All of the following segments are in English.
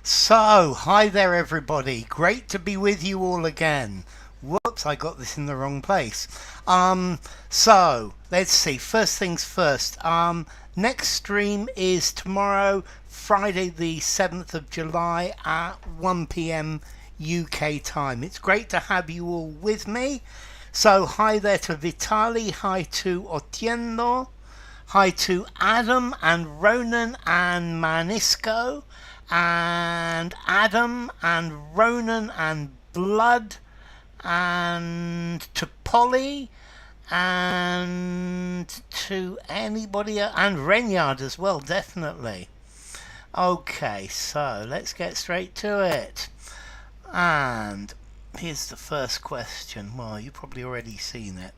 So, hi there everybody. Great to be with you all again. Whoops, I got this in the wrong place. So, let's see. First things first. Next stream is tomorrow, Friday the 7th of July at 1 p.m. UK time. It's great to have you all with me. So, hi there to Vitali, hi to Otieno, hi to Adam and Ronan and Manisco, and Adam and Ronan and Blood, and to Polly, and to anybody and Renyard as well, definitely. Okay, so let's get straight to it. And here's the first question. Well, you've probably already seen it.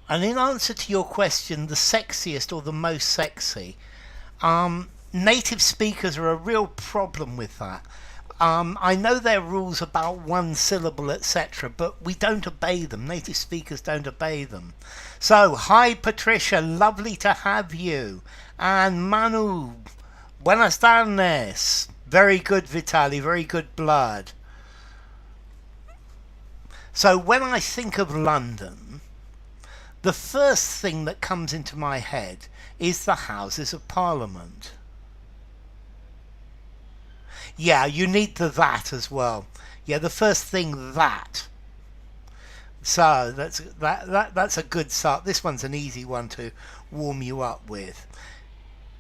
And in answer to your question, the sexiest or the most sexy, native speakers are a real problem with that. I know there are rules about one syllable, etc., but we don't obey them. Native speakers don't obey them. So, hi Patricia, lovely to have you. And Manu, buenas tardes. Very good, Vitali, very good, Blood. So, when I think of London, the first thing that comes into my head is the Houses of Parliament. Yeah, you need the that as well. Yeah, the first thing that. So that's a good start. This one's an easy one to warm you up with.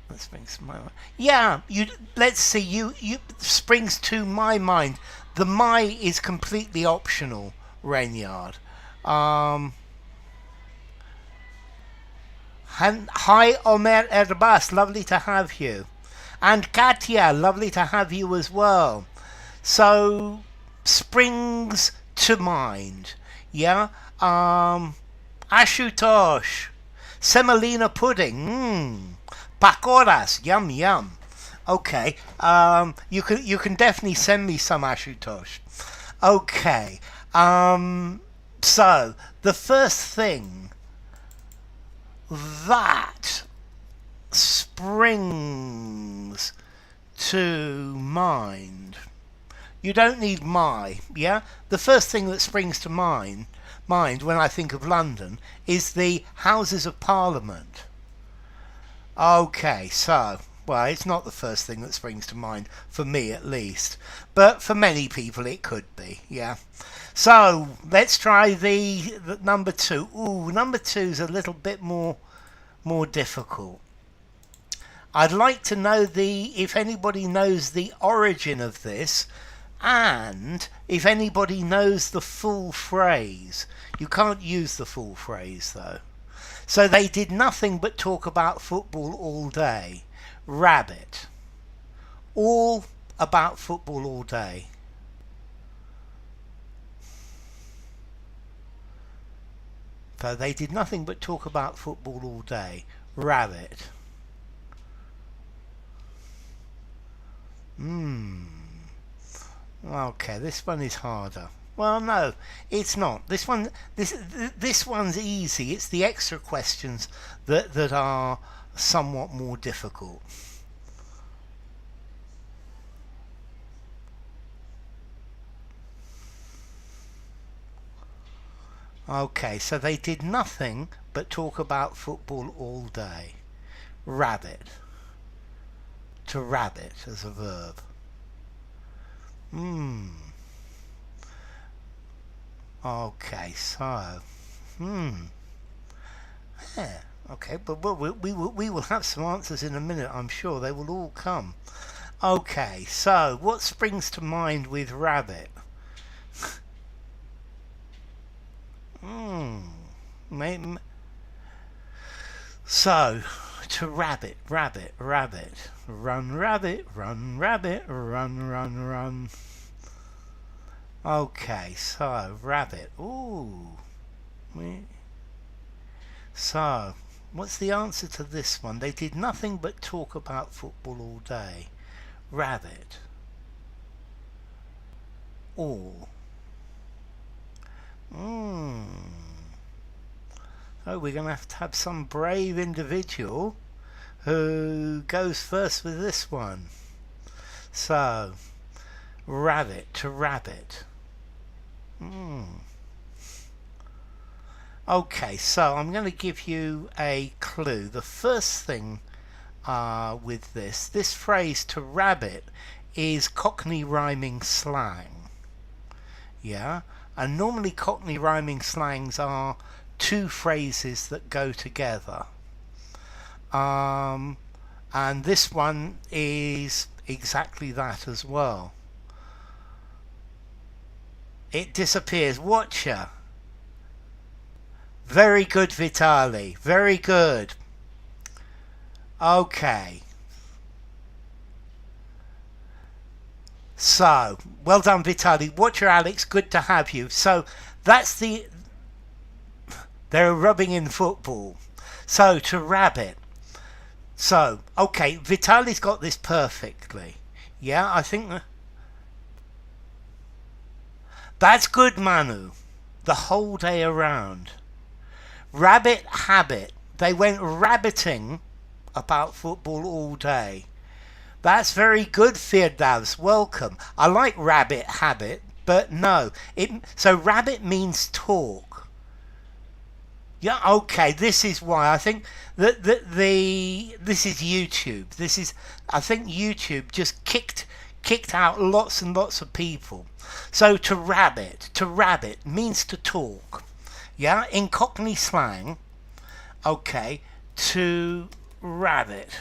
Let's bring some. Yeah, let's see. You springs to my mind. The my is completely optional. Renyard. Hi Omer Erbas, lovely to have you. And Katia, lovely to have you as well. So, springs to mind. Yeah? Ashutosh. Semolina pudding. Pakoras. Yum yum. Okay. You can definitely send me some ashutosh. Okay. So, the first thing that springs to mind. You don't need my, yeah? The first thing that springs to mind when I think of London is the Houses of Parliament. Okay, so, well, it's not the first thing that springs to mind, for me at least. But for many people it could be, yeah? So, let's try the number two. Ooh, number two's a little bit more difficult. I'd like to know if anybody knows the origin of this, and if anybody knows the full phrase. You can't use the full phrase though. So they did nothing but talk about football all day. Rabbit. All about football all day. So they did nothing but talk about football all day. Rabbit. Okay, this one is harder. Well, no, it's not. This one's easy. It's the extra questions that are somewhat more difficult. Okay, so they did nothing but talk about football all day. Rabbit. To rabbit as a verb. Okay, so. Yeah. Okay, but we will have some answers in a minute, I'm sure. They will all come. Okay, so what springs to mind with rabbit? So, to rabbit, rabbit, rabbit. Run, rabbit, run, rabbit, run, run, run. Okay, so, rabbit. Ooh. So, what's the answer to this one? They did nothing but talk about football all day. Rabbit. All. Oh, we're going to have some brave individual who goes first with this one. So, rabbit, to rabbit. Okay, so I'm going to give you a clue. The first thing with this phrase to rabbit is Cockney rhyming slang. Yeah, and normally Cockney rhyming slangs are two phrases that go together. And this one is exactly that as well. It disappears. Watcher. Very good, Vitali. Very good. Okay. So, well done, Vitali. Watcher Alex, good to have you. So, that's the... They're rubbing in football. So, to rabbit. So, okay, Vitali's got this perfectly. Yeah, I think... That's good, Manu. The whole day around. Rabbit habit. They went rabbiting about football all day. That's very good, Firdavs. Welcome. I like rabbit habit, but no. So rabbit means talk. Yeah, okay. This is why I think that this is YouTube. I think YouTube just kicked out lots and lots of people. So to rabbit means to talk. Yeah, in Cockney slang. Okay, to rabbit.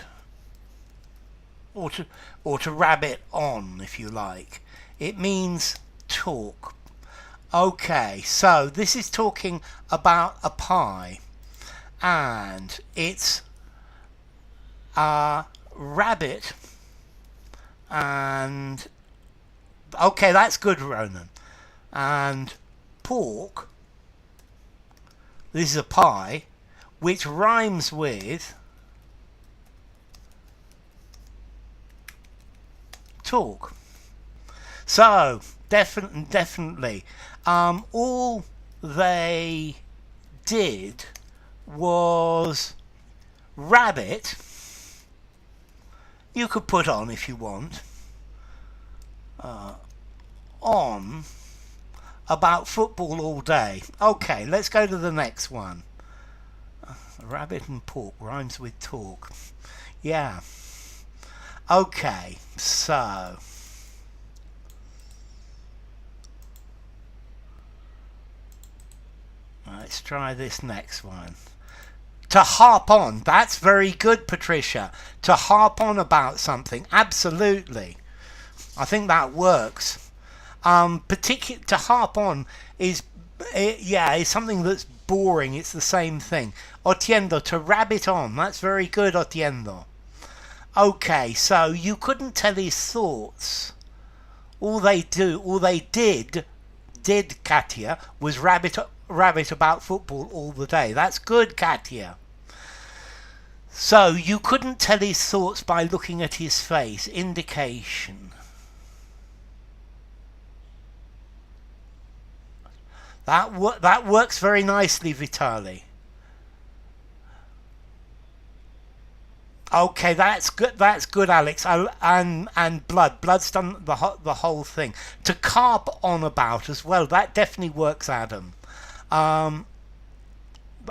Or to rabbit on, if you like. It means talk. Okay, so this is talking about a pie. And it's a rabbit. And okay, that's good, Ronan. And pork. This is a pie, which rhymes with talk. So definitely, all they did was rabbit. You could put on if you want. On about football all day. Okay, let's go to the next one. Rabbit and pork rhymes with talk. Yeah. Okay, so let's try this next one. To harp on. That's very good, Patricia. To harp on about something. Absolutely. I think that works. To harp on is something that's boring. It's the same thing. Otiendo, to rabbit on. That's very good, Otiendo. Okay, so you couldn't tell his thoughts. All they did, Katia, was rabbit about football all the day. That's good, Katia. So you couldn't tell his thoughts by looking at his face. Indication. That works very nicely, Vitali. Okay, that's good, Alex. And blood's done the whole thing. To carp on about as well. That definitely works, Adam.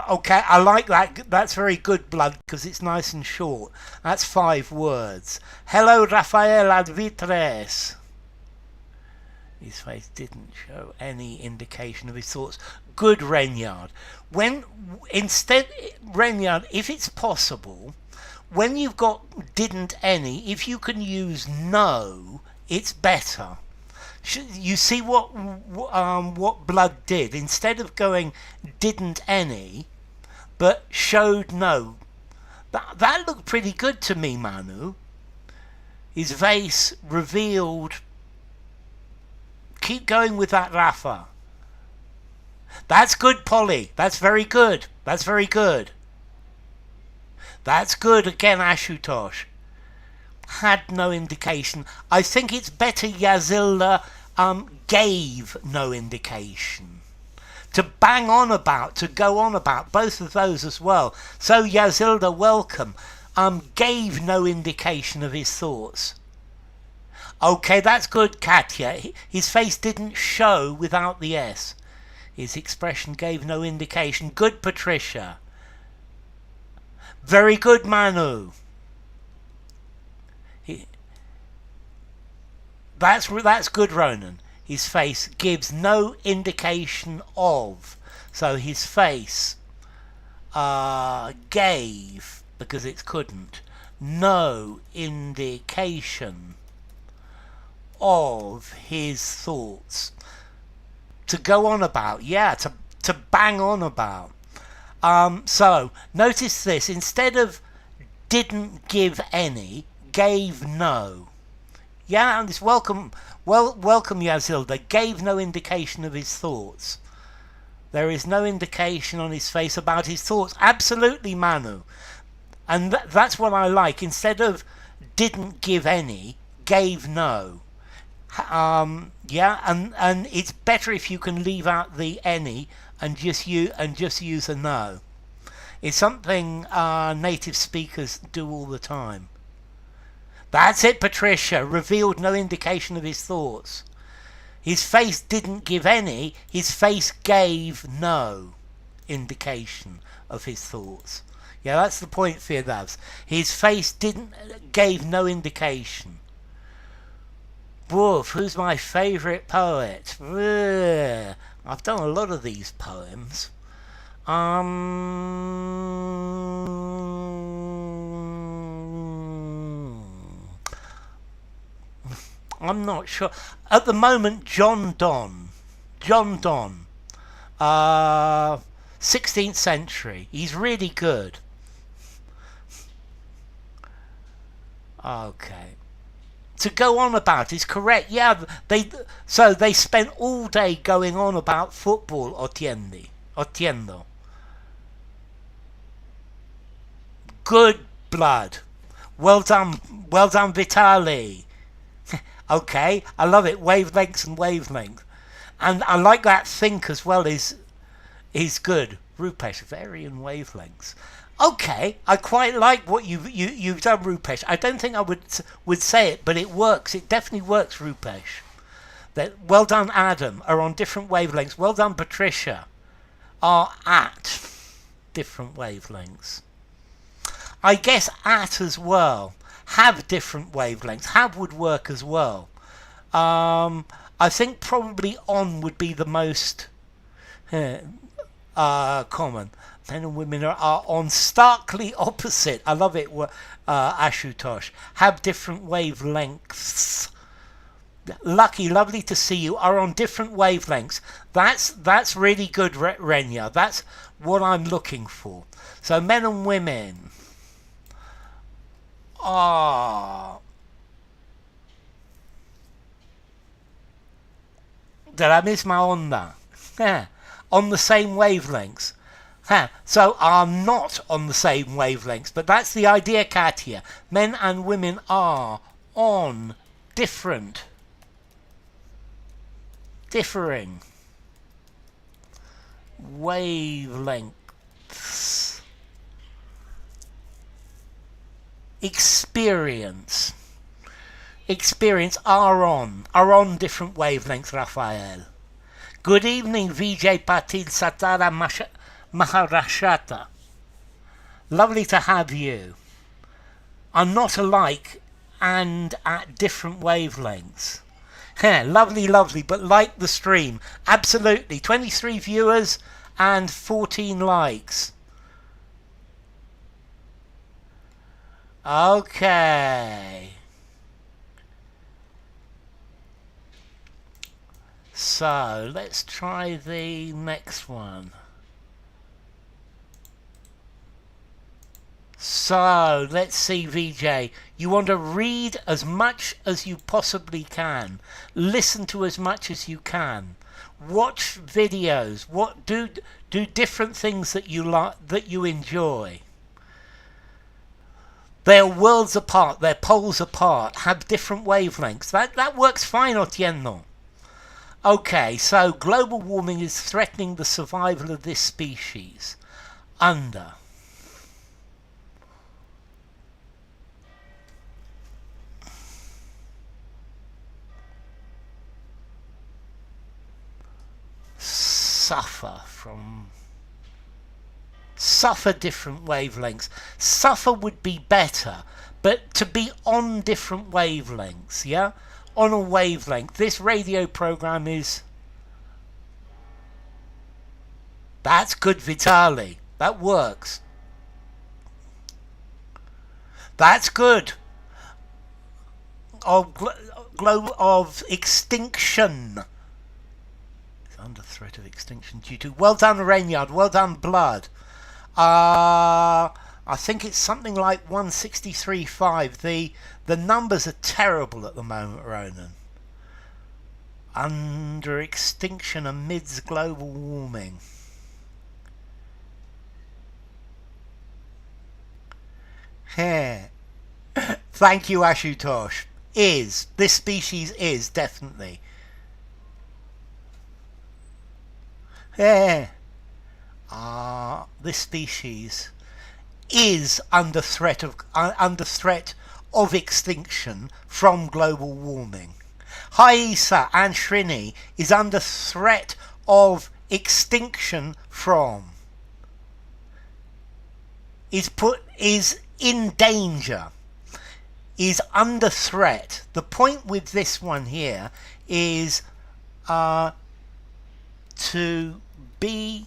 Okay, I like that. That's very good, Blood, because it's nice and short. That's 5 words. Hello, Rafael Advitres. His face didn't show any indication of his thoughts. Good, Renyard. Renyard, if it's possible, when you've got didn't any, if you can use no, it's better. You see what Blood did? Instead of going didn't any, but showed no. That looked pretty good to me, Manu. His face revealed. Keep going with that, Rafa. That's good, Polly. That's very good. That's very good. That's good again, Ashutosh. Had no indication. I think it's better Yazilda gave no indication. To bang on about, to go on about, both of those as well. So Yazilda, welcome. Gave no indication of his thoughts. Okay, that's good, Katya. His face didn't show without the S. His expression gave no indication. Good, Patricia. Very good, Manu. That's good, Ronan. His face gives no indication of. So his face gave, because it couldn't, no indication of his thoughts. To go on about, yeah, to bang on about. So notice this, instead of didn't give any, gave no. Yeah, and this welcome Yazilda, gave no indication of his thoughts. There is no indication on his face about his thoughts. Absolutely, Manu. And that's what I like. Instead of didn't give any, gave no. Yeah, and it's better if you can leave out the any and just use a no. It's something native speakers do all the time. That's it, Patricia. Revealed no indication of his thoughts. His face didn't give any. His face gave no indication of his thoughts. Yeah, that's the point, Firdavs. His face gave no indication. Woof, who's my favourite poet? I've done a lot of these poems. I'm not sure. At the moment, John Donne. 16th century. He's really good. Okay. To go on about is correct. Yeah, they spent all day going on about football, Otiendo. Good blood. Well done, Vitali. Okay, I love it. Wavelengths and wavelength. And I like that think as well is good. Rupesh, varying wavelengths. Okay, I quite like what you've done, Rupesh. I don't think I would say it, but it works. It definitely works, Rupesh. Well done, Adam. Are on different wavelengths. Well done, Patricia. Are at different wavelengths. I guess at as well. Have different wavelengths. Have would work as well. I think probably on would be the most common. Men and women are on starkly opposite. I love it, Ashutosh. Have different wavelengths. Lucky, lovely to see you. Are on different wavelengths. That's really good, Renya. That's what I'm looking for. So men and women are... Did I miss my onda? Yeah. On the same wavelengths. So are not on the same wavelengths, but that's the idea, Katya. Men and women are on differing wavelengths. Experience are on different wavelengths, Raphael. Good evening, Vijay Patil Satara Maharashtra. Lovely to have you. Are not alike and at different wavelengths. Lovely, but like the stream. Absolutely. 23 viewers and 14 likes. Okay. So, let's try the next one. So, let's see, VJ. You want to read as much as you possibly can. Listen to as much as you can. Watch videos. Do different things that you like, that you enjoy. They're worlds apart. They're poles apart. Have different wavelengths. That works fine, Otieno. Okay, so global warming is threatening the survival of this species under suffer different wavelengths. Suffer would be better, but to be on different wavelengths, yeah? On a wavelength. This radio program is... That's good, Vitali. That works. That's good. Of extinction. It's under threat of extinction due to... Well done, Rainyard. Well done, Blood. I think it's something like 163.5. The numbers are terrible at the moment, Ronan. Under extinction amidst global warming. Thank you, Ashutosh. This species is definitely. This species is under threat of extinction from global warming. Haisa and Shrini is under threat of extinction from. Is in danger. Is under threat. The point with this one here is to be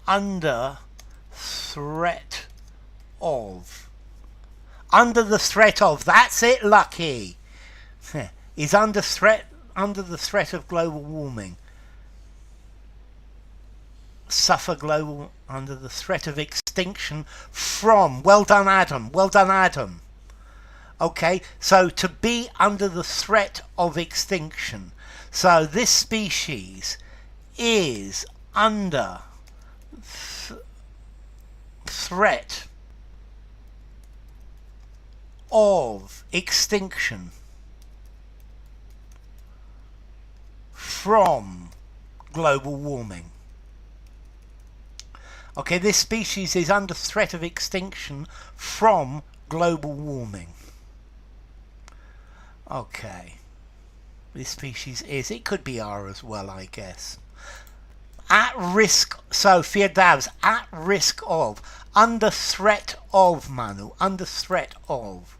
under threat of. Under the threat of. That's it, Lucky. Is under the threat of global warming. Suffer global under the threat of extinction from. Well done, Adam. Well done, Adam. Okay, so to be under the threat of extinction. So this species is under threat of extinction from global warming. Okay, this species is under threat of extinction from global warming. Okay. This species is, it could be R as well, I guess. At risk, so Firdavs, at risk of, under threat of, Manu, under threat of.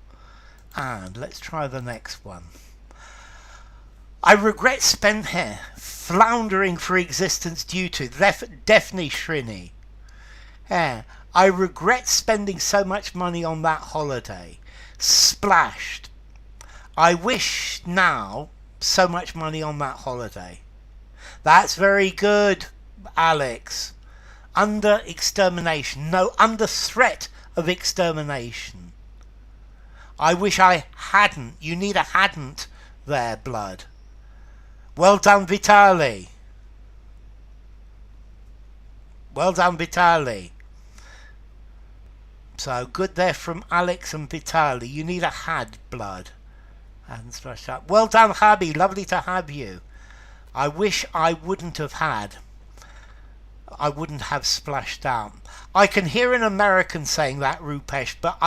And let's try the next one. I regret floundering for existence due to, definitely Shrini. I regret spending so much money on that holiday. Splashed. I wish now so much money on that holiday. That's very good, Alex. Under extermination. No, under threat of extermination. I wish I hadn't. You need a hadn't there, Blood. Well done, Vitali. Well done, Vitali. So good there from Alex and Vitali. You need a had, Blood. And splash up. Well done, Habi. Lovely to have you. I wish I wouldn't have had. I wouldn't have splashed out. I can hear an American saying that, Rupesh, but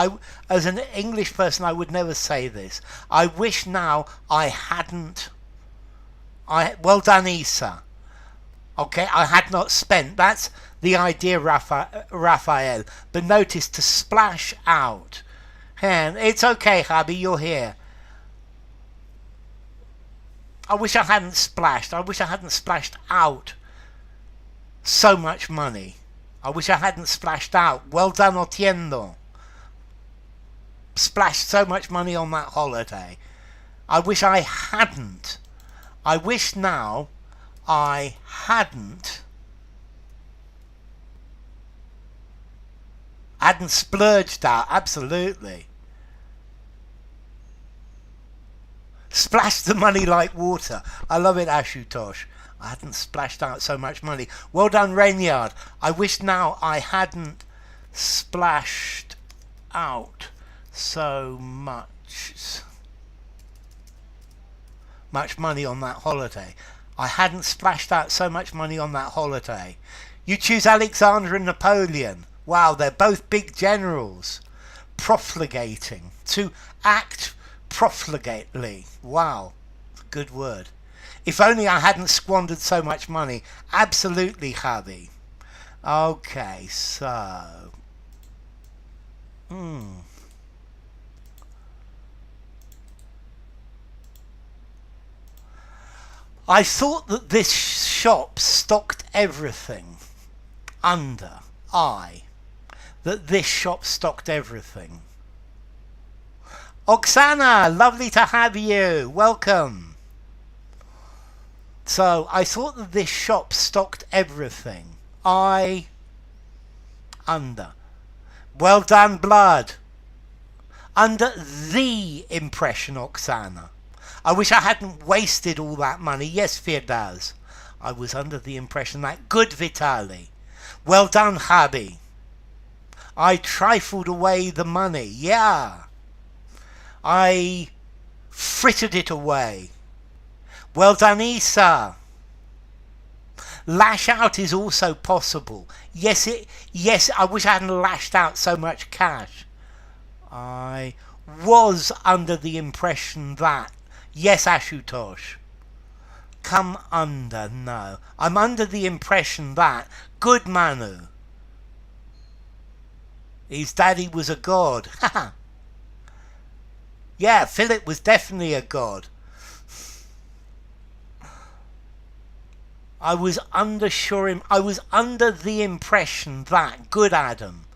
as an English person, I would never say this. I wish now I hadn't. Well done, Isa. Okay, I had not spent. That's the idea, Raphael. But notice, to splash out. And it's okay, Habi, you're here. I wish I hadn't splashed. I wish I hadn't splashed out so much money. I wish I hadn't splashed out. Well done, Otiendo. Splashed so much money on that holiday. I wish I hadn't. I wish now I hadn't splurged out. Absolutely. Splash the money like water. I love it, Ashutosh. I hadn't splashed out so much money. Well done, Rainyard. I wish now I hadn't splashed out so much money on that holiday. I hadn't splashed out so much money on that holiday. You choose Alexander and Napoleon. Wow, they're both big generals. Profligating. To act profligately. Wow, good word. If only I hadn't squandered so much money. Absolutely, hubby. Okay, so... I thought that this shop stocked everything. That this shop stocked everything. Oksana, lovely to have you. Welcome. So, I thought that this shop stocked everything. Under. Well done, blood. Under the impression, Oksana. I wish I hadn't wasted all that money. Yes, Firdaz. I was under the impression that... Good, Vitali. Well done, Habi. I trifled away the money. Yeah. I frittered it away. Well done, Isa. Lash out is also possible. Yes, I wish I hadn't lashed out so much cash. I was under the impression that... Yes, Ashutosh. Come under, no. I'm under the impression that... Good, Manu. His daddy was a god. Yeah, Philip was definitely a god. I was under the impression that... Good, Adam.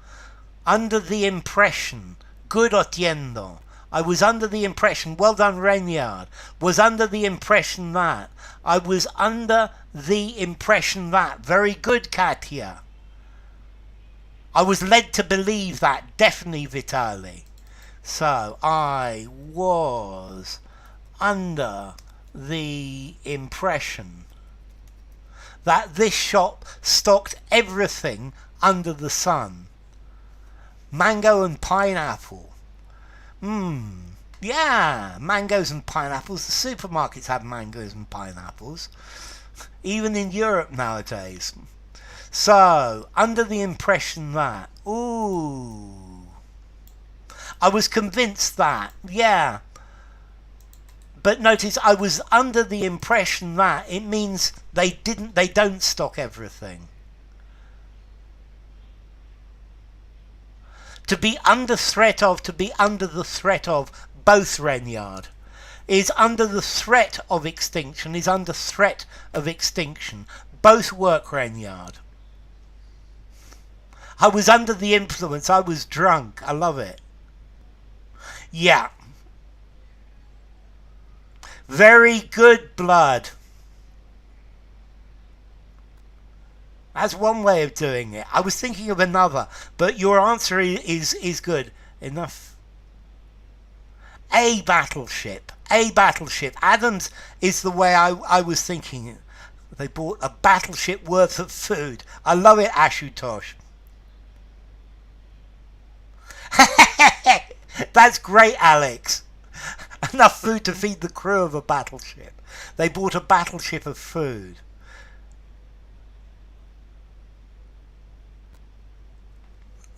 Under the impression... Good, Otiendo. I was under the impression... Well done, Reignard. Was under the impression that... I was under the impression that... Very good, Katya. I was led to believe that. Definitely, Vitali. So, I was under the impression that this shop stocked everything under the sun. Mango and pineapple. Yeah, mangoes and pineapples. The supermarkets have mangoes and pineapples. Even in Europe nowadays. So, under the impression that... Ooh. I was convinced that, yeah. But notice, I was under the impression that it means they don't stock everything. To be under threat of, to be under the threat of, both, Renyard. Is under the threat of extinction, is under threat of extinction. Both work, Renyard. I was under the influence, I was drunk, I love it. Yeah. Very good, blood. That's one way of doing it. I was thinking of another, but your answer is good. Enough. A battleship. A battleship. Adams is the way I was thinking. They bought a battleship worth of food. I love it, Ashutosh. That's great, Alex. Enough food to feed the crew of a battleship. They bought a battleship of food.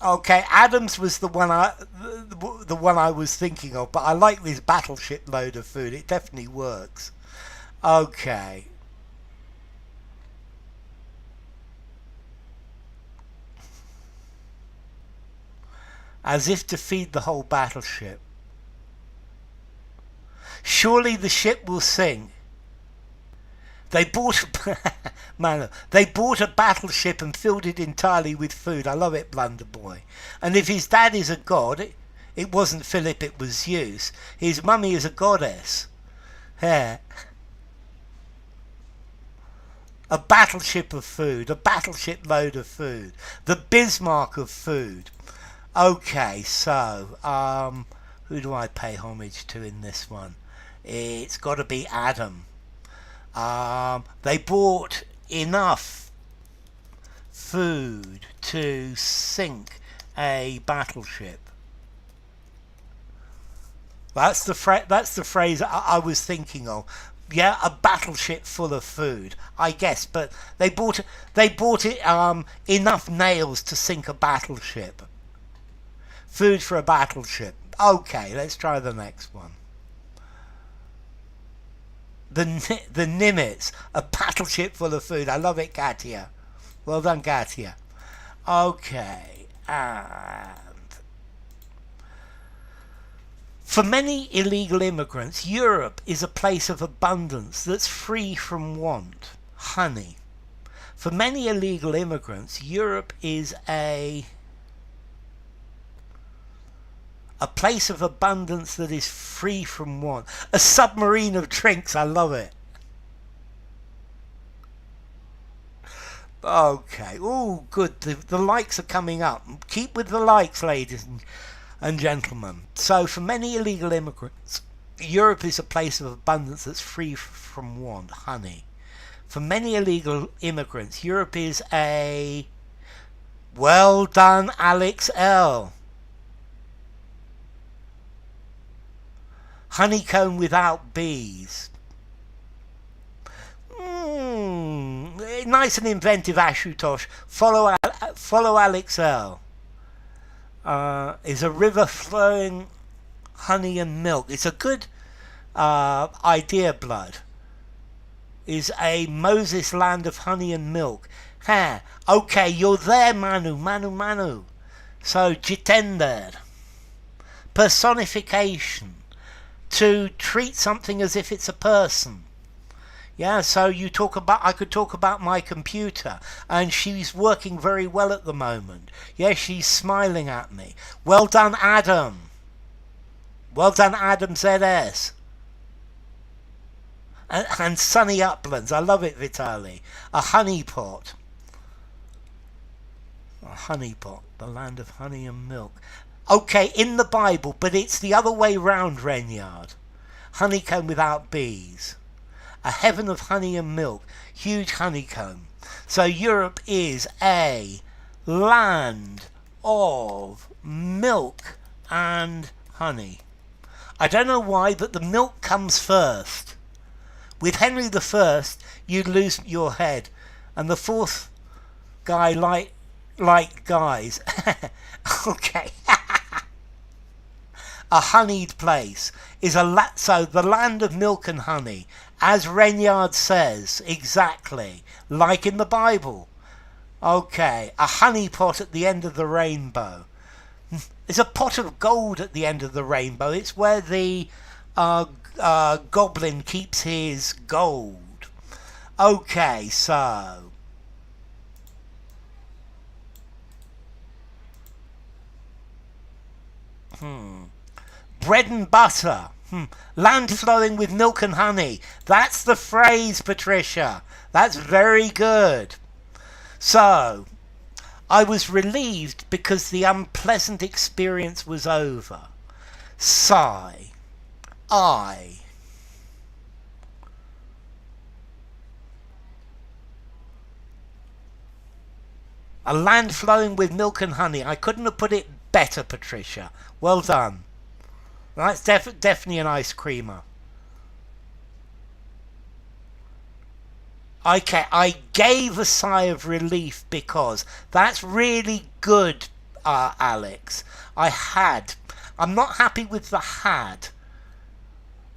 Okay, Adams was the one I was thinking of, but I like this battleship load of food. It definitely works. Okay. As if to feed the whole battleship. Surely the ship will sink. They bought they bought a battleship and filled it entirely with food. I love it, Blunder Boy. And if his dad is a god, it wasn't Philip, it was Zeus. His mummy is a goddess. Yeah. A battleship of food, a battleship load of food, the Bismarck of food. Okay, so who do I pay homage to in this one? It's got to be Adam. They bought enough food to sink a battleship. That's the phrase I was thinking of. Yeah, a battleship full of food, I guess, but they bought it enough nails to sink a battleship. Food for a battleship. Okay, let's try the next one. The Nimitz, a battleship full of food. I love it, Katia. Well done, Katia. Okay, and for many illegal immigrants, Europe is a place of abundance that's free from want. Honey. For many illegal immigrants, Europe is a place of abundance that is free from want. A submarine of drinks. I love it. Okay. Oh, good. The likes are coming up. Keep with the likes, ladies and gentlemen. So, for many illegal immigrants, Europe is a place of abundance that's free from want. Honey. For many illegal immigrants, Europe is a... Well done, Alex L. Honeycomb without bees. Nice and inventive, Ashutosh. Follow Alex L. Is a river flowing honey and milk. It's a good idea, Blood. Is a Moses land of honey and milk. Ha. Okay, you're there, Manu. So, Jitender. Personification. To treat something as if it's a person. Yeah, so I could talk about my computer, and she's working very well at the moment. Yeah, she's smiling at me. Well done, Adam. Well done, Adam ZS. And sunny uplands. I love it, Vitali. A honeypot. A honeypot. The land of honey and milk. Okay, in the Bible, but it's the other way round, Renyard. Honeycomb without bees. A heaven of honey and milk. Huge honeycomb. So Europe is a land of milk and honey. I don't know why, but the milk comes first. With Henry I, you'd lose your head. And the fourth guy like guys. Okay. A honeyed place is so the land of milk and honey, as Renyard says, exactly, like in the Bible. Okay, a honey pot at the end of the rainbow. There's a pot of gold at the end of the rainbow. It's where the goblin keeps his gold. Okay, so... Bread and butter. Land flowing with milk and honey. That's the phrase, Patricia. That's very good. So, I was relieved because the unpleasant experience was over. Sigh. A land flowing with milk and honey. I couldn't have put it better, Patricia. Well done. That's definitely an ice creamer. Okay, I gave a sigh of relief because that's really good, Alex. I'm not happy with the had.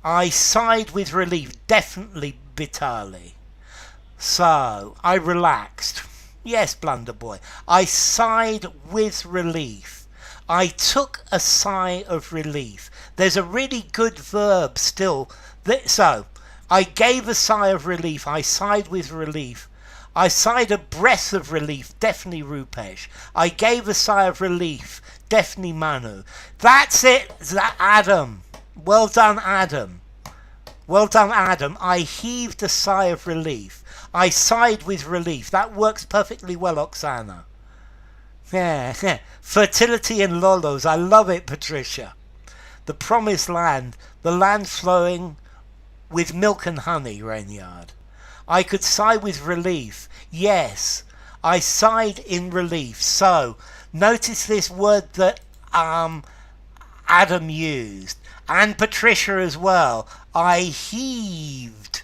I sighed with relief, definitely Vitali. So, I relaxed. Yes, Blunder Boy. I sighed with relief. I took a sigh of relief. There's a really good verb still. So, I gave a sigh of relief. I sighed with relief. I sighed a breath of relief. Definitely Rupesh. I gave a sigh of relief. Definitely Manu. That's it, Adam. Well done, Adam. Well done, Adam. I heaved a sigh of relief. I sighed with relief. That works perfectly well, Oksana. Yeah. Fertility and lolos. I love it, Patricia. The promised land. The land flowing with milk and honey, Renyard. I could sigh with relief. Yes, I sighed in relief. So, notice this word that Adam used. And Patricia as well. I heaved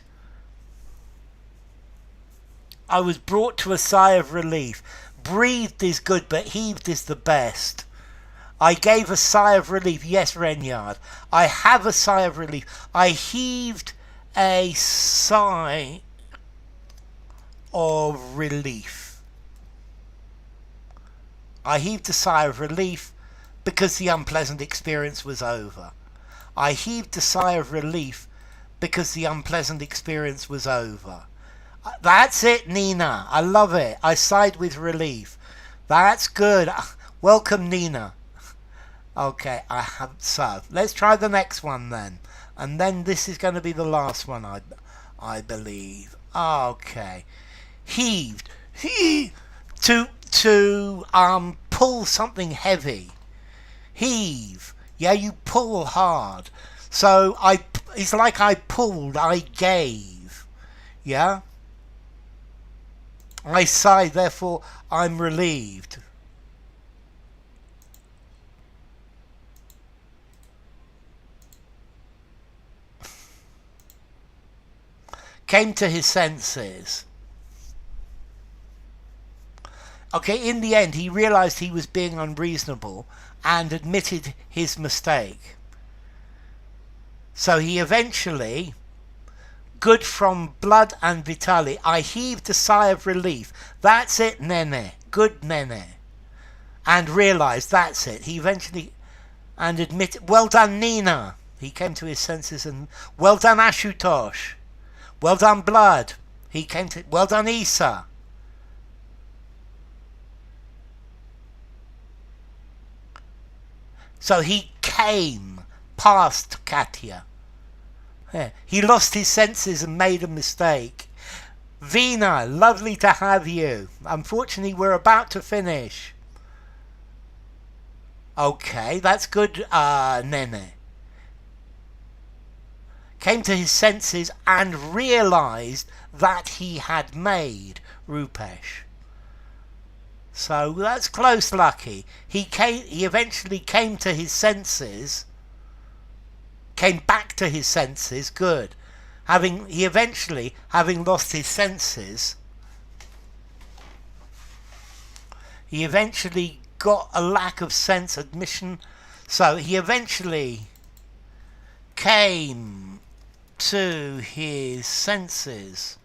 I was brought to a sigh of relief. Breathed is good, but heaved is the best. I gave a sigh of relief. Yes, Renyard. I have a sigh of relief. I heaved a sigh of relief. I heaved a sigh of relief because the unpleasant experience was over. I heaved a sigh of relief because the unpleasant experience was over. That's it, Nina. I love it. I sighed with relief. That's good. Welcome, Nina. Okay, so let's try the next one then. And then this is going to be the last one, I believe. Okay. Heaved. To pull something heavy. Heave. Yeah, you pull hard. So it's like I pulled, I gave. Yeah? I sigh, therefore I'm relieved. Came to his senses. Okay, in the end, he realized he was being unreasonable and admitted his mistake. So he eventually, good from blood and Vitali, I heaved a sigh of relief. That's it, Nene. Good, Nene. And realized that's it. He eventually, and admitted, well done, Nina. He came to his senses and, well done, Ashutosh. Well done, Blood. He came to... Well done, Isa. So he came past Katya. Yeah. He lost his senses and made a mistake. Vina, lovely to have you. Unfortunately, we're about to finish. Okay, that's good, Nene. Came to his senses and realised that he had made Rupesh. So that's close, Lucky. He eventually came to his senses. Came back to his senses. Good. He eventually, having lost his senses, he eventually got a lack of sense admission. So he eventually came to his senses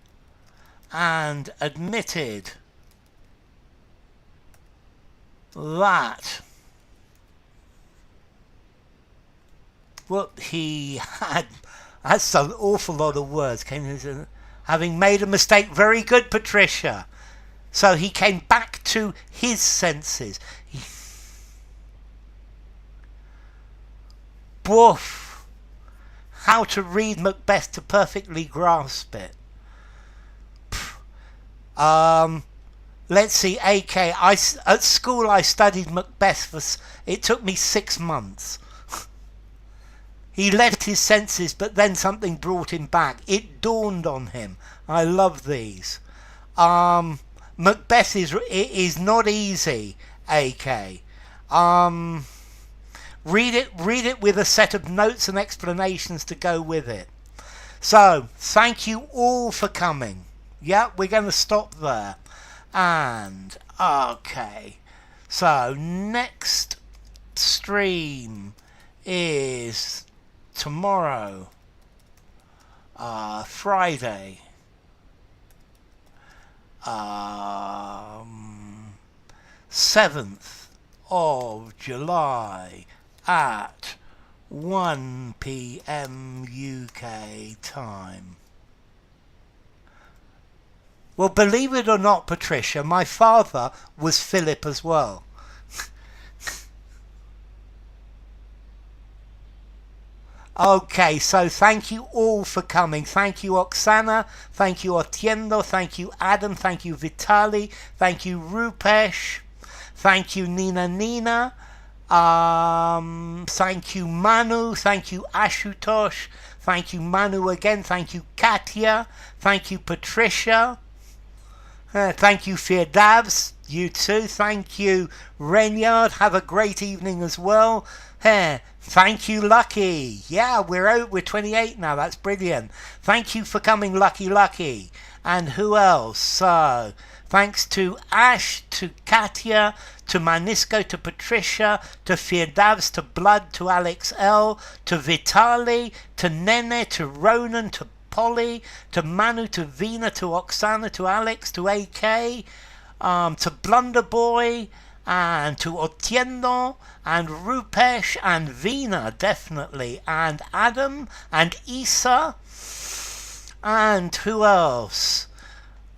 and admitted that what he had, that's an awful lot of words, having made a mistake. Very good, Patricia. So he came back to his senses. Boof. How to read Macbeth to perfectly grasp it. Let's see, AK. At school I studied Macbeth it took me 6 months. He left his senses, but then something brought him back. It dawned on him. I love these. Macbeth is not easy, AK. Read it with a set of notes and explanations to go with it. So, thank you all for coming. Yeah, we're going to stop there. And, okay. So, next stream is tomorrow, Friday. 7th of July at 1 p.m. UK time. Well, believe it or not, Patricia, my father was Philip as well. Okay, so thank you all for coming. Thank you, Oksana. Thank you, Otiendo. Thank you, Adam. Thank you, Vitali. Thank you, Rupesh. Thank you, Nina. Thank you, Manu. Thank you, Ashutosh. Thank you, Manu again. Thank you, Katya. Thank you, Patricia. Thank you, Firdavs. You too. Thank you, Renyard. Have a great evening as well. Thank you, Lucky. Yeah, we're 28 now. That's brilliant. Thank you for coming, Lucky. And who else? So, thanks to Ash, to Katya, to Manisco, to Patricia, to Firdavs, to Blood, to Alex L, to Vitali, to Nene, to Ronan, to Polly, to Manu, to Vina, to Oksana, to Alex, to AK, to Blunderboy, and to Otiendo, and Rupesh, and Vina, definitely, and Adam, and Isa, and who else?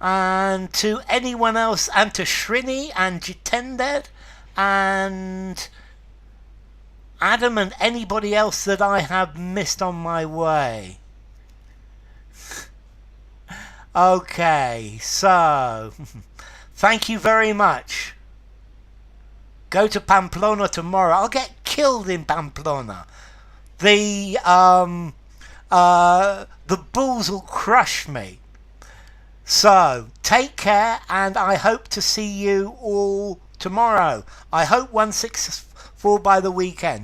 And to anyone else, and to Shrini, and Jitender, and Adam, and anybody else that I have missed on my way. Okay, so, thank you very much. Go to Pamplona tomorrow. I'll get killed in Pamplona. The bulls will crush me. So, take care, and I hope to see you all tomorrow. I hope 164 by the weekend.